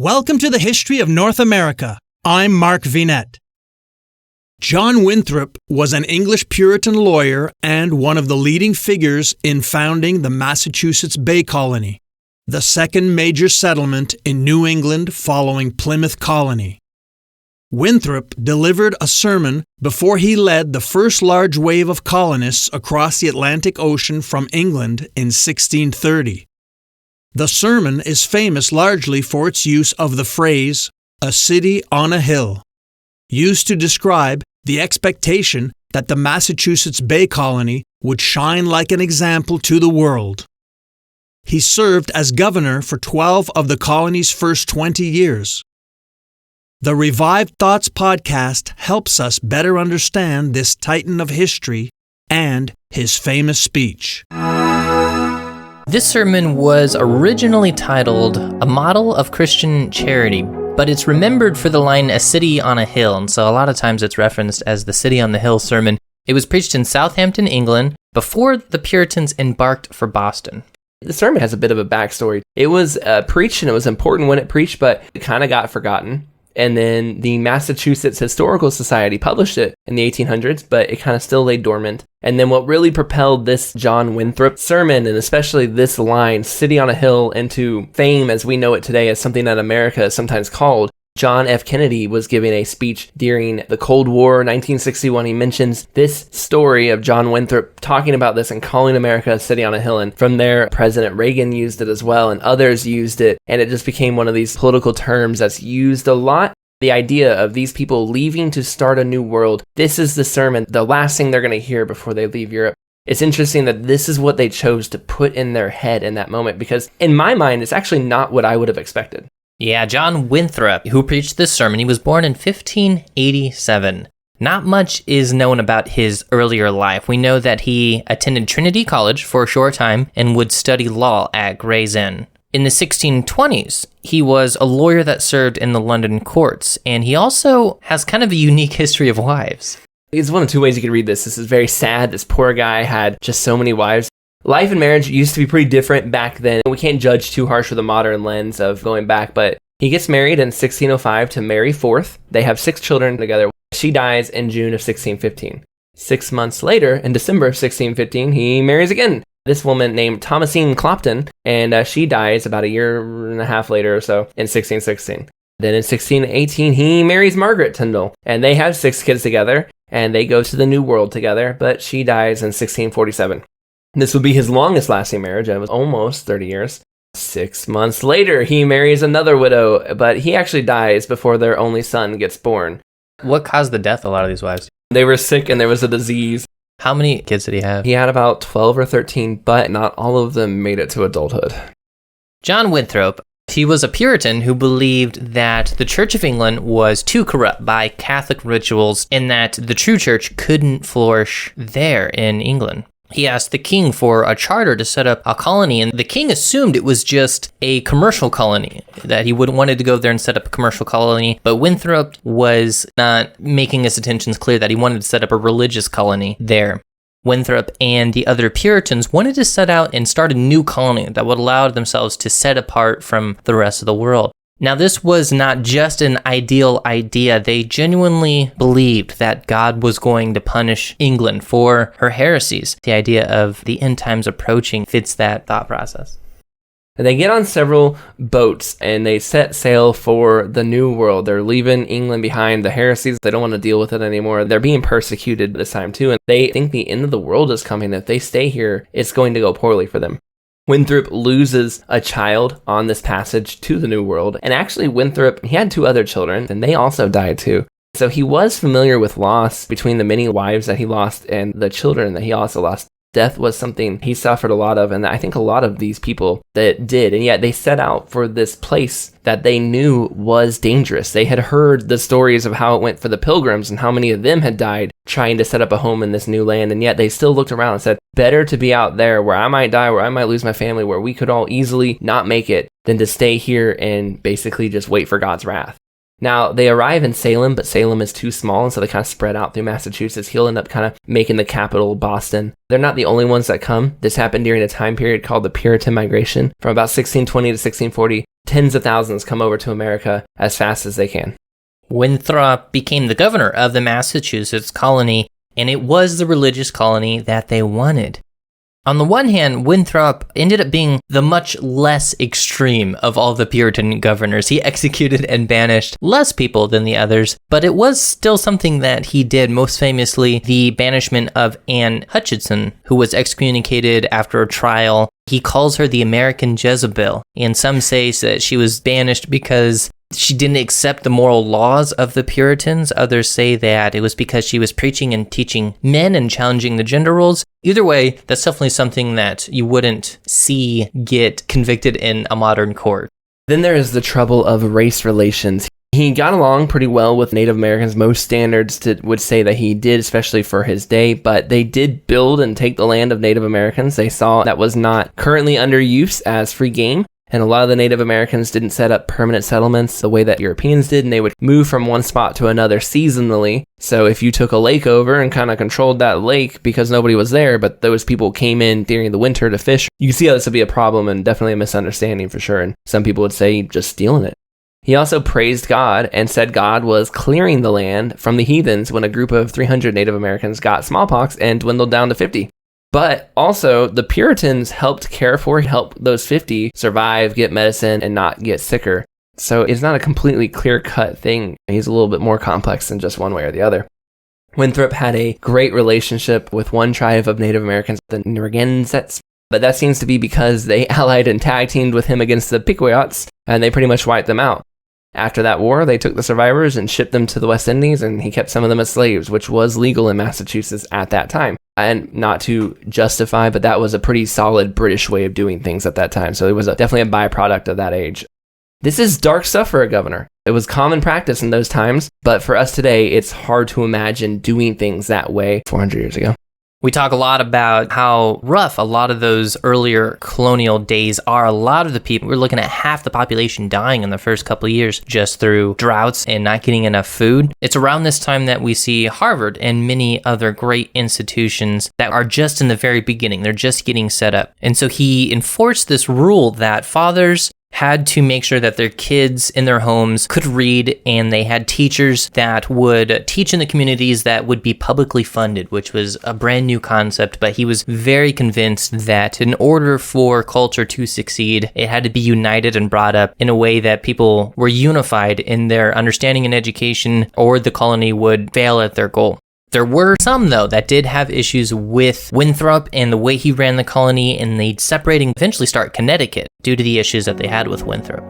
Welcome to the History of North America. I'm Mark Vinette. John Winthrop was an English Puritan lawyer and one of the leading figures in founding the Massachusetts Bay Colony, the second major settlement in New England following Plymouth Colony. Winthrop delivered a sermon before he led the first large wave of colonists across the Atlantic Ocean from England in 1630. The sermon is famous largely for its use of the phrase, "a city on a hill," used to describe the expectation that the Massachusetts Bay Colony would shine like an example to the world. He served as governor for 12 of the colony's first 20 years. The Revived Thoughts podcast helps us better understand this titan of history and his famous speech. This sermon was originally titled A Model of Christian Charity, but it's remembered for the line, "a city on a hill," and so a lot of times it's referenced as the City on the Hill sermon. It was preached in Southampton, England, before the Puritans embarked for Boston. The sermon has a bit of a backstory. It was preached and it was important when it preached, but it kind of got forgotten. And then the Massachusetts Historical Society published it in the 1800s, but it kind of still lay dormant. And then what really propelled this John Winthrop sermon, and especially this line, "City on a Hill," into fame as we know it today as something that America is sometimes called. John F. Kennedy was giving a speech during the Cold War, 1961. He mentions this story of John Winthrop talking about this and calling America a city on a hill. And from there, President Reagan used it as well, and others used it. And it just became one of these political terms that's used a lot. The idea of these people leaving to start a new world. This is the sermon, the last thing they're going to hear before they leave Europe. It's interesting that this is what they chose to put in their head in that moment, because in my mind, it's actually not what I would have expected. Yeah, John Winthrop, who preached this sermon, he was born in 1587. Not much is known about his earlier life. We know that he attended Trinity College for a short time and would study law at Gray's Inn. In the 1620s, he was a lawyer that served in the London courts, and he also has kind of a unique history of wives. It's one of two ways you could read this. This is very sad. This poor guy had just so many wives. Life and marriage used to be pretty different back then. We can't judge too harsh with a modern lens of going back, but he gets married in 1605 to Mary IV. They have 6 children together. She dies in June of 1615. 6 months later, in December of 1615, he marries again. This woman named Thomasine Clopton, and she dies about a year and a half later or so in 1616. Then in 1618, he marries Margaret Tyndall, and they have 6 kids together, and they go to the New World together, but she dies in 1647. This would be his longest lasting marriage, and it was almost 30 years. 6 months later, he marries another widow, but he actually dies before their only son gets born. What caused the death of a lot of these wives? They were sick and there was a disease. How many kids did he have? He had about 12 or 13, but not all of them made it to adulthood. John Winthrop, he was a Puritan who believed that the Church of England was too corrupt by Catholic rituals and that the true church couldn't flourish there in England. He asked the king for a charter to set up a colony, and the king assumed it was just a commercial colony, that he wanted to go there and set up a commercial colony, but Winthrop was not making his intentions clear that he wanted to set up a religious colony there. Winthrop and the other Puritans wanted to set out and start a new colony that would allow themselves to set apart from the rest of the world. Now, this was not just an ideal idea. They genuinely believed that God was going to punish England for her heresies. The idea of the end times approaching fits that thought process. They get on several boats and they set sail for the New World. They're leaving England behind. The heresies, they don't want to deal with it anymore. They're being persecuted this time too, and they think the end of the world is coming. If they stay here, it's going to go poorly for them. Winthrop loses a child on this passage to the New World. And actually, Winthrop, he had 2 other children, and they also died too. So he was familiar with loss between the many wives that he lost and the children that he also lost. Death was something he suffered a lot of, and I think a lot of these people that did. And yet they set out for this place that they knew was dangerous. They had heard the stories of how it went for the Pilgrims and how many of them had died trying to set up a home in this new land. And yet they still looked around and said, better to be out there where I might die, where I might lose my family, where we could all easily not make it, than to stay here and basically just wait for God's wrath. Now, they arrive in Salem, but Salem is too small, and so they kind of spread out through Massachusetts. He'll end up kind of making the capital Boston. They're not the only ones that come. This happened during a time period called the Puritan Migration from about 1620 to 1640. tens of thousands come over to America as fast as they can. Winthrop became the governor of the Massachusetts colony, and it was the religious colony that they wanted. On the one hand, Winthrop ended up being the much less extreme of all the Puritan governors. He executed and banished less people than the others, but it was still something that he did, most famously the banishment of Anne Hutchinson, who was excommunicated after a trial. He calls her the American Jezebel, and some say that she was banished because she didn't accept the moral laws of the Puritans. Others say that it was because she was preaching and teaching men and challenging the gender roles. Either way, that's definitely something that you wouldn't see get convicted in a modern court. Then there is the trouble of race relations. He got along pretty well with Native Americans. Most standards would say that he did, especially for his day, but they did build and take the land of Native Americans. They saw that was not currently under use as free game. And a lot of the Native Americans didn't set up permanent settlements the way that Europeans did, and they would move from one spot to another seasonally. So if you took a lake over and kind of controlled that lake because nobody was there, but those people came in during the winter to fish, you can see how this would be a problem and definitely a misunderstanding for sure. And some people would say just stealing it. He also praised God and said God was clearing the land from the heathens when a group of 300 Native Americans got smallpox and dwindled down to 50. But also, the Puritans helped help those 50 survive, get medicine, and not get sicker. So it's not a completely clear-cut thing. He's a little bit more complex than just one way or the other. Winthrop had a great relationship with one tribe of Native Americans, the Narragansetts, but that seems to be because they allied and tag-teamed with him against the Pequots, and they pretty much wiped them out. After that war, they took the survivors and shipped them to the West Indies, and he kept some of them as slaves, which was legal in Massachusetts at that time. And not to justify, but that was a pretty solid British way of doing things at that time. So it was definitely a byproduct of that age. This is dark stuff for a governor. It was common practice in those times, but for us today, it's hard to imagine doing things that way 400 years ago. We talk a lot about how rough a lot of those earlier colonial days are. A lot of the people, we're looking at half the population dying in the first couple of years just through droughts and not getting enough food. It's around this time that we see Harvard and many other great institutions that are just in the very beginning. They're just getting set up. And so he enforced this rule that fathers had to make sure that their kids in their homes could read, and they had teachers that would teach in the communities that would be publicly funded, which was a brand new concept. But he was very convinced that in order for culture to succeed, it had to be united and brought up in a way that people were unified in their understanding and education, or the colony would fail at their goal. There were some, though, that did have issues with Winthrop and the way he ran the colony, and they'd separate and eventually start Connecticut due to the issues that they had with Winthrop.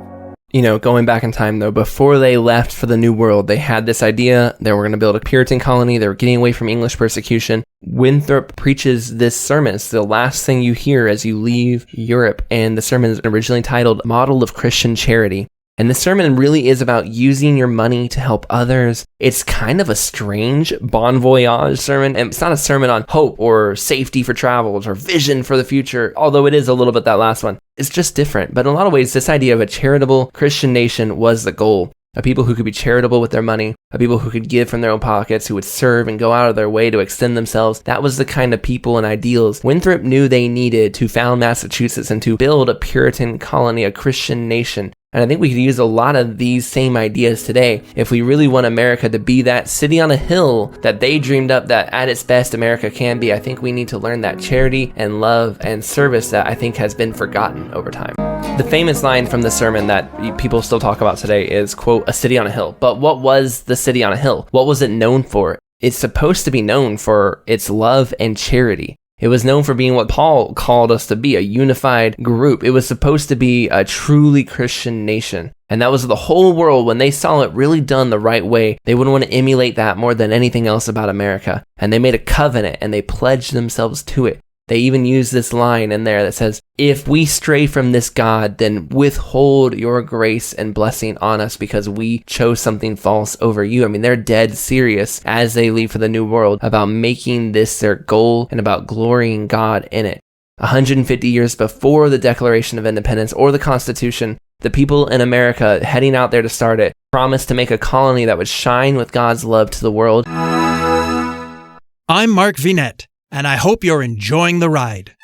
You know, going back in time, though, before they left for the New World, they had this idea. They were going to build a Puritan colony. They were getting away from English persecution. Winthrop preaches this sermon. It's the last thing you hear as you leave Europe, and the sermon is originally titled Model of Christian Charity. And this sermon really is about using your money to help others. It's kind of a strange bon voyage sermon, and it's not a sermon on hope or safety for travels or vision for the future, although it is a little bit that last one. It's just different. But in a lot of ways, this idea of a charitable Christian nation was the goal. A people who could be charitable with their money, a people who could give from their own pockets, who would serve and go out of their way to extend themselves. That was the kind of people and ideals Winthrop knew they needed to found Massachusetts and to build a Puritan colony, a Christian nation. And I think we could use a lot of these same ideas today if we really want America to be that city on a hill that they dreamed up that at its best America can be. I think we need to learn that charity and love and service that I think has been forgotten over time. The famous line from the sermon that people still talk about today is, quote, a city on a hill. But what was the city on a hill? What was it known for? It's supposed to be known for its love and charity. It was known for being what Paul called us to be, a unified group. It was supposed to be a truly Christian nation. And that was the whole world. When they saw it really done the right way, they would want to emulate that more than anything else about America. And they made a covenant and they pledged themselves to it. They even use this line in there that says, if we stray from this God, then withhold your grace and blessing on us because we chose something false over you. I mean, they're dead serious as they leave for the New World about making this their goal and about glorying God in it. 150 years before the Declaration of Independence or the Constitution, the people in America heading out there to start it promised to make a colony that would shine with God's love to the world. I'm Mark Vinette, and I hope you're enjoying the ride.